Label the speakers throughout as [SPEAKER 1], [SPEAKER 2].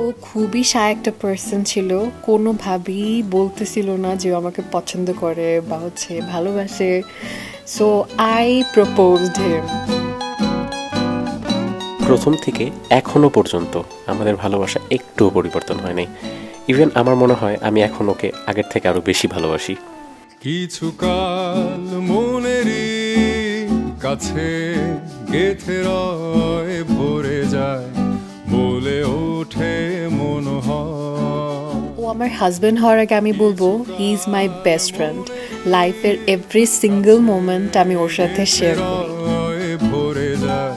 [SPEAKER 1] ও খুবই শায় একটা পার্সন ছিল, কোনোভাবেই বলতেছিল না যে ও আমাকে পছন্দ করে বা হচ্ছে ভালোবাসে। সো আই প্রপোজড হিম।
[SPEAKER 2] প্রথম থেকে এখনো পর্যন্ত আমাদের ভালোবাসা একটুও পরিবর্তন হয় নাই। ইভেন আমার মনে হয় আমি এখন ওকে আগের থেকে আরো বেশি ভালোবাসি।
[SPEAKER 3] কিছুকাল মনেরই কাছে গেথে রয় ভরে যায় বলে ওঠে মন
[SPEAKER 1] ও আমার হাজব্যান্ড হওয়ার আগে আমি বলবো he is my best friend. লাইফের এভরি সিঙ্গেল মোমেন্ট আমি ওর সাথে শেয়ার করি।
[SPEAKER 3] ভরে যায়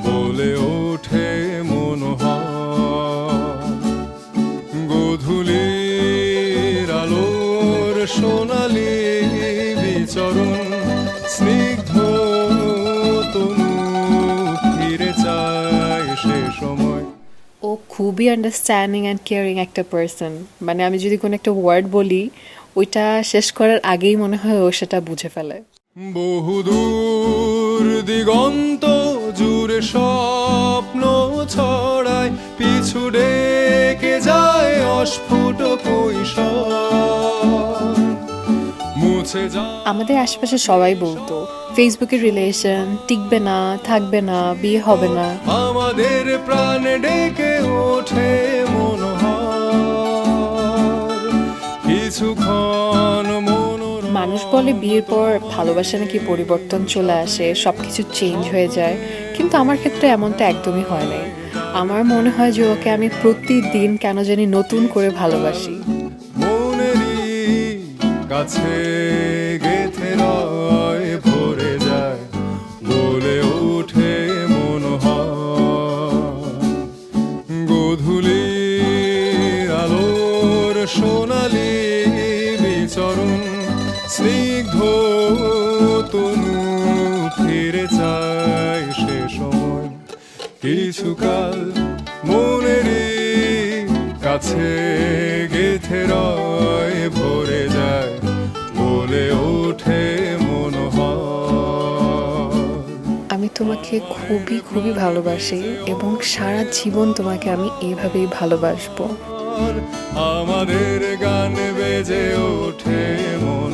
[SPEAKER 3] বলে ওঠে মন গধূলির আলোর সোনালি বিচরণ স্নিগ্ধ তনু ফিরে চায় সে সময়।
[SPEAKER 1] ও খুবই আন্ডারস্ট্যান্ডিং অ্যান্ড কেয়ারিং একটা পার্সন। মানে আমি যদি কোনো একটা ওয়ার্ড বলি, ওইটা শেষ করার আগেই মনে হয় ও সেটা বুঝে ফেলে।
[SPEAKER 3] বহুদূর দিগন্ত জুড়ে স্বপ্ন ছড়ায় পিছু ডেকে যায় অস্ফুট কৈশোর মুছে যায়।
[SPEAKER 1] আমাদের আশেপাশে সবাই বলতো ফেসবুকের রিলেশন টিকবে না, থাকবে না, বিয়ে হবে না।
[SPEAKER 3] আমাদের প্রাণে ডেকে ওঠে মনোহর কিছুক্ষণ
[SPEAKER 1] মানুষ বলে বিয়ের পর ভালোবাসা নাকি পরিবর্তন চলে আসে, সবকিছু চেঞ্জ হয়ে যায়, কিন্তু আমার ক্ষেত্রে এমনটা একদমই হয় নাই। আমার মনে হয় যে ওকে আমি প্রতিদিন কেন জানি নতুন করে ভালোবাসি।
[SPEAKER 3] মনেরই কাছে গেথে রয় ভরে যায় বলে ওঠে মন গধূলির আলোর সোনালি বিচরণ স্নিগ্ধ তনু ফিরে চায় সে সময় কিছুকাল মনেরই কাছে গেথে রয় ভরে যায় বলে ওঠে মনোহর।
[SPEAKER 1] আমি তোমাকে খুবই খুবই ভালোবাসি এবং সারা জীবন তোমাকে আমি এভাবেই ভালোবাসবো।
[SPEAKER 3] আমাদের গান বেজে ওঠে মন